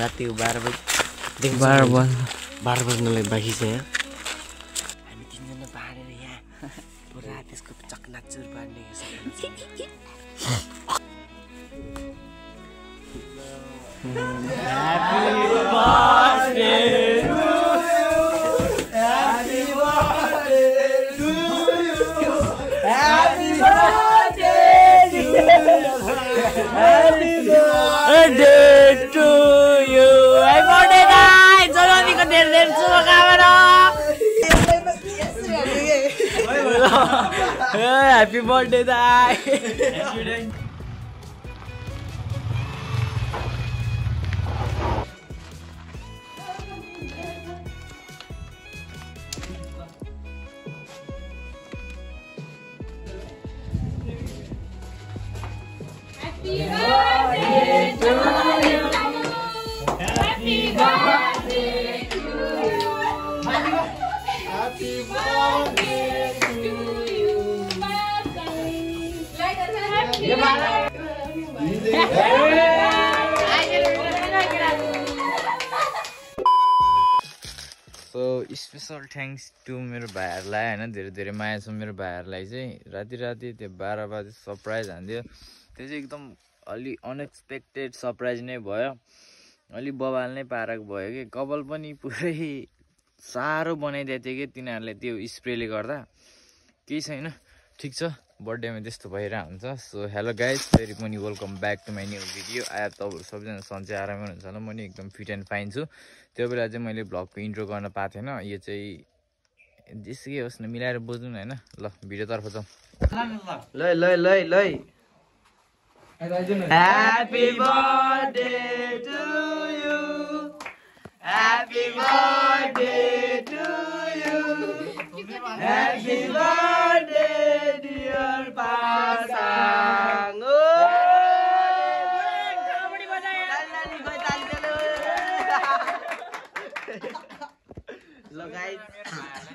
राति 12 बजे 12 बज्नलाई बाँकी छ यहाँ हामी तीनजना बाँडेर यहाँ पुरा त्यसको चकनाचुर पार्ने Happy birthday, Dai! So special thanks to मेरो भाइहरुलाई हैन धेरै धेरै माया छ मेरो भाइहरुलाई चाहिँ राति त्यो 12 बजे सरप्राइज हान्दियो त्यो चाहिँ एकदम अलि अनएक्सपेक्टेड सरप्राइज नै भयो अलि बवाल नै पारक भयो के कपाल पनि पुरै सारो बनाइदिएको थियो के तिनीहरुले त्यो स्प्रेले गर्दा केही छैन ठीक छ बर्थडेमा त्यस्तो भइरा हुन्छ सो हेलो गाइस फेरि पनि welcome back to my new video I am तपाईहरु सबैजना सन्चै आरामै हुनुहुन्छ होला म नि एकदम फिट एन्ड फाइन छु त्यो बेला चाहिँ मैले भ्लगको इन्ट्रो गर्न पाएको थिएन यो चाहिँ जेसुकै होस् न मिलाएर बुझ्नु न हैन ल भिडियो तर्फ जाऊ ल Happy birthday to you Happy birthday to you Happy birthday dear Pasang Hello guys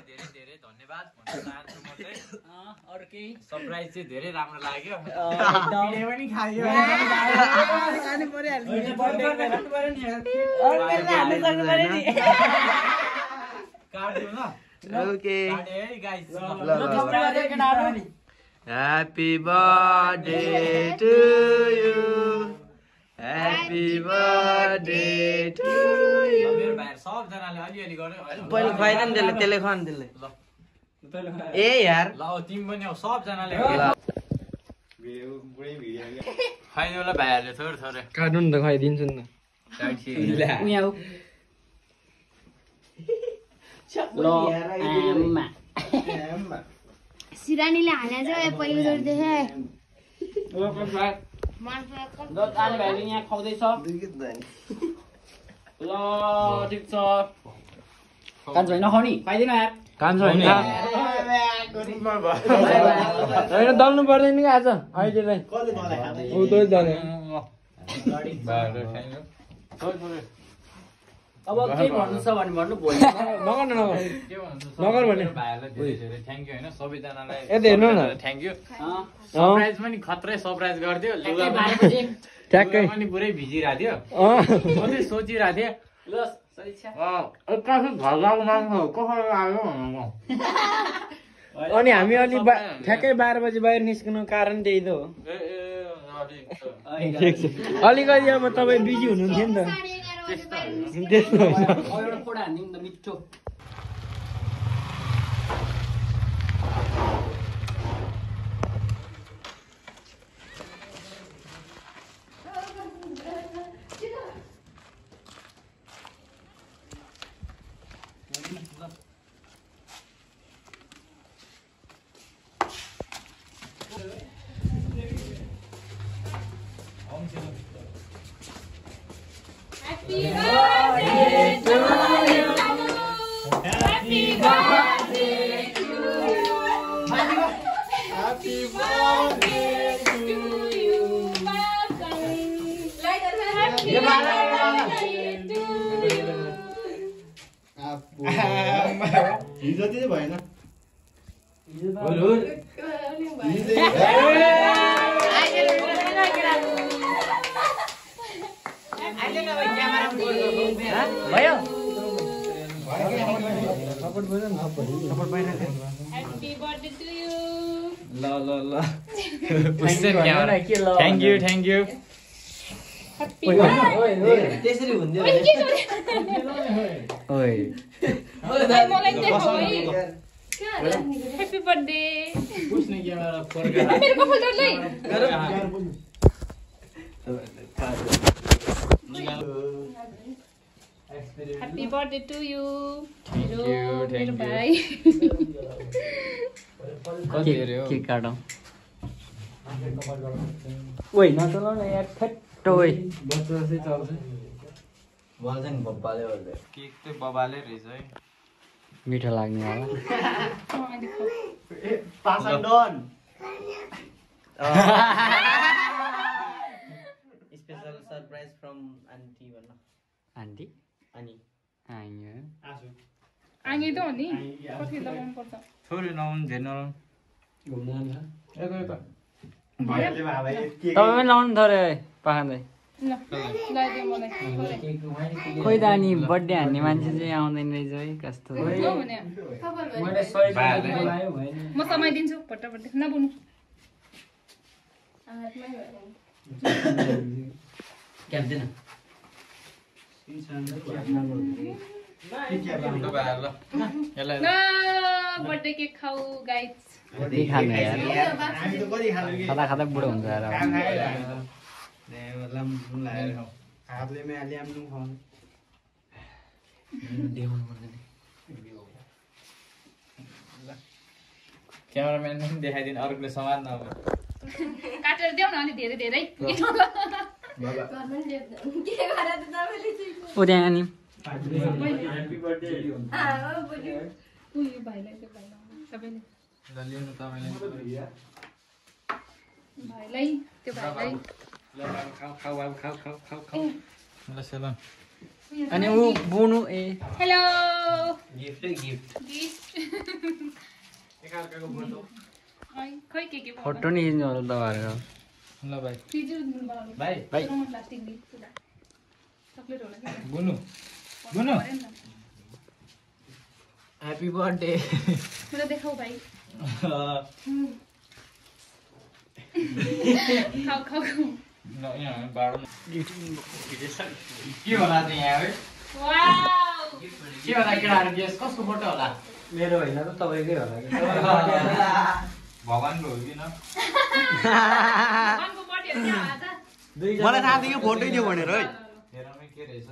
धेरै धेरै धन्यवाद भन्न चाहन्छु म चाहिँ अरु केही सरप्राइज चाहिँ धेरै राम्रो लाग्यो भिडियो पनि खायो खानु पर्यो okay guys Happy birthday to you Happy birthday to you मेरो भाइ सब जनाले अलि गर्यो पहिले खुवाइदैन त्यसले खुवाउन त्यसले ल ए यार ल तिमी पनि सब जनाले खाइदिनु ल भाइहरुले थोरै काट्नु नि त खुवाइदिन्छु नि ल आम्मा सिरानीले हाने चाहिँ पहिलो जोडी देखे ल आले भाइले यहाँ खाउँदैछ ल ठीक छ कान्छ हैन खाउने खाइदिन यार कान्छ हैन हैन दल्नु पर्दैन के आज अहिले कसले मलाई खादै उ तै दले अब के भन्नु छ भने भन्नु भोलि नगर के भन्नु नगर भने भाइहरुलाई धेरै धेरै थ्यांक यू हैन सबै जनालाई ए हेर्नु न थ्यांक यू सरप्राइज पनि खत्रै सरप्राइज गर्दियो लुगा 12 बजे ट्याक्कै पनि पुरै भिजिरा थियो म चाहिँ सोचिरा थिए ल सही छ काफी भगाउ माग्नु कसरी आयो भन्नु अनि हामी अलि ठ्याक्कै 12 बजे बाहिर निस्कनु कारण त्यही त हो अलिकति अब तपाई बिजी हुनुहुन्थ्यो नि त त्यस्तो एउटा फोडा हान्दिउँ त मिठो Happy birthday to you. Happy birthday to you. Happy birthday to you. Happy birthday to you. हिजो चाहिँ भएन अहिले भयो Happy birthday to you. ल थ्याङ्क यू Happy birthday. त्यसरी हुन्थ्यो ओइ के गर्यो? ओइ मलाई देखो है। Happy birthday. मेरो कपाल डल्लै। Happy birthday to you. Thank you. मेरो भाइ। के काटौँ ओइ नचलाउ न यार ठट्ट ओइ केक त बबाले रहेछ है मिठो लाग्ने होला पासन done special surprise from aunty भन्न आन्टी अनि आइयो आगे त हो नि कति लगाउनु पर्छ थोरै नहुनु धेरै नलाउनु तपाईँ पनि लाउनु थोरै पाखाँदै ल लगाइदियो मलाई खोइ त अनि बर्थडे हान्ने मान्छे चाहिँ आउँदैन रहेछ है कस्तो हो भने म समाइदिन्छु पट्टपट्टि नबुनु क्याप्दैन ल ल बर्थडे केक खाऊ गाइस कति खानु यार हामी त कति खानु के खाँदा खाँदा बुढो हुन्छ यार हातले मै अलि आम्नु खानु क्यामेराम्यान पनि देखाइदिनु अर्कोले समाज नभए काटेर देऊ न अलि धेरै धेरै ऊ त्यहाँ अनि उयो भाइलाई त्यो भाइलाई सबैले ल लिनु तपाईँले भाइलाई त्यो भाइलाई ल सेलन अनि ऊ बुनु ए हेलो गिफ्टै गिफ्ट खै के फोटो नि खिच्नु होला तपाईँहरूको ल भाइ भाइ भाइ प्लास्टिक चक्लेट होला कि बुनु बुनु ह्यापी बर्थडे मलाई देखाऊ भाइ खाऊ खाऊ ल यहाँ बाडो के होला चाहिँ यहाँ है वाउ के होला केटाहरू गेस कसको फोटो होला मेरो होइन त तपाईँकै होला भगवानको हो कि न भगवानको बर्थडे हो क्या आज मलाई थाहा थियो फोटो थियो भनेर है हेरमै के रहेछ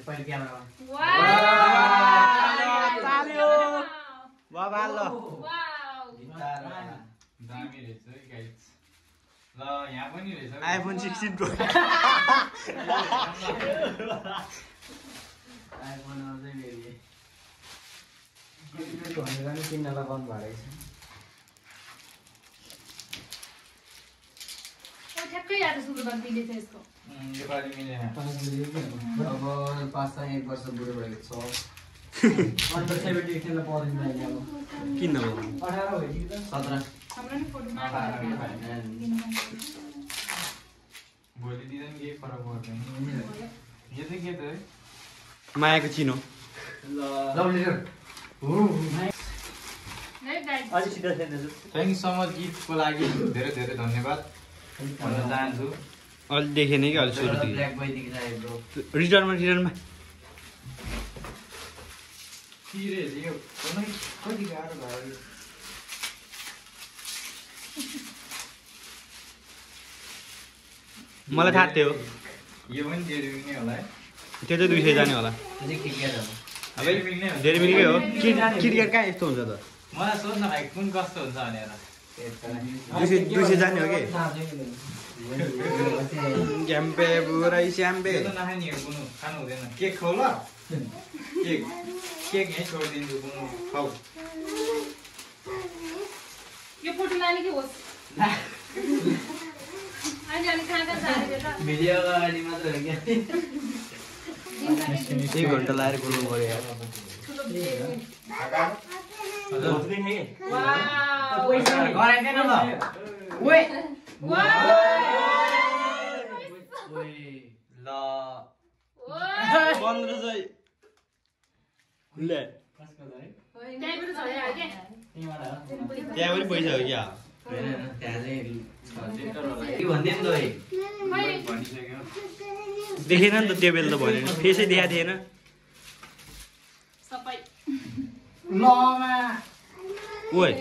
पहिले क्यामेरामा वाउ बाबा ल वाउ दामी रहेछ है गाइस ल यहाँ पनि रहेछ आइफोन 16 प्रो आइफोन आउँदै फेरि भनेर नि किन्नलाई बन्द भएको छ ठ्याक्कै याद सुरु गरिदिले छ यसको नेपाली मिलेन अब 5-1 वर्ष बुढो भएको छ अन्त 70 लाई पर्दैन अब किन नभयो 18 हो कि 17 हाम्रो नि फोटो भोलि दिँदा पनि केही फरक पर्दैन यो चाहिँ के त है मायाको चिनो लभ लेटर अलि सिधा छैन थ्याङ्क सो मच गिफ्टको लागि धेरै धेरै धन्यवाद भन्न चाहन्छु अलि देखेन कि अलि सुरुदेखि ब्ल्याक बोयदेखि चाहियो ब्रो रिटर्नमा सिरियस यो कति गाह्रो भयो मलाई थाहा थियो यो पनि धेरै मिल्ने होला है त्यो चाहिँ 200 जाने होला धेरै मिल्ने हो धेरै मिल्ने हो किटक्याट कहाँ यस्तो हुन्छ त मलाई सोध्न भाइ कुन कस्तो हुन्छ भनेर 200 जाने हो कि ग्याम्पे बुराई स्याम्पे यो त नखानेहरू बुनु खानु हुँदैन केक खाऊ ल केक यहीँ छोडिदिन्छु बुनु खाऊ यो फोटो लाने के होस् अनि अनि कहाँ कहाँ जाने त भिडियो अगाडि मात्र हो क्या 1 घन्टा लाएर बोल्नु पर्यो यार वाउ गराइदैन ल ओए वाउ ल 1500 ले त्यहीँबाट झऱ्यो के त्यहाँ पनि पैसा हो क्या देखेन नि त त्यो बेला त भनेन फेसै देखाएको थिएन सबै ओइ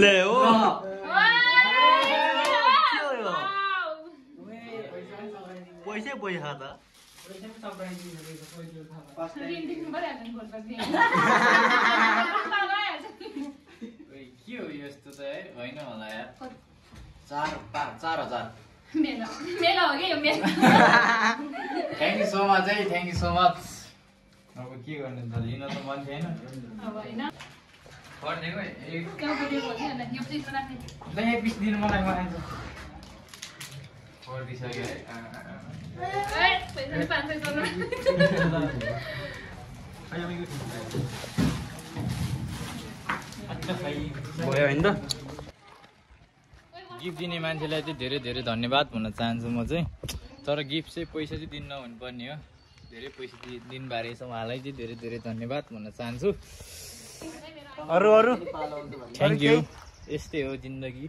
ले हो पैसै पैसा त के हो यस्तो त है होइन होला यार 4000 मेला हो कि यो मेला थ्याङ्क यू सो मच है थ्याङ्क यू सो मच अब के गर्नु त लिन त मन थिएन अब होइन पर्नेको एक यो चिज बनाएको एक पिस दिनु मलाई मगाइन्छ पर्दिसक्यो है पैसा 500 गर्नु भयो होइन त गिफ्ट दिने मान्छेलाई चाहिँ धेरै धेरै धन्यवाद भन्न चाहन्छु म चाहिँ तर गिफ्ट चाहिँ पैसा चाहिँ दिनु नहुनुपर्ने हो धेरै पैसा दिनुभएको रहेछ उहाँलाई चाहिँ धेरै धेरै धन्यवाद भन्न चाहन्छु अरू थ्याङ्क यू यस्तै हो जिन्दगी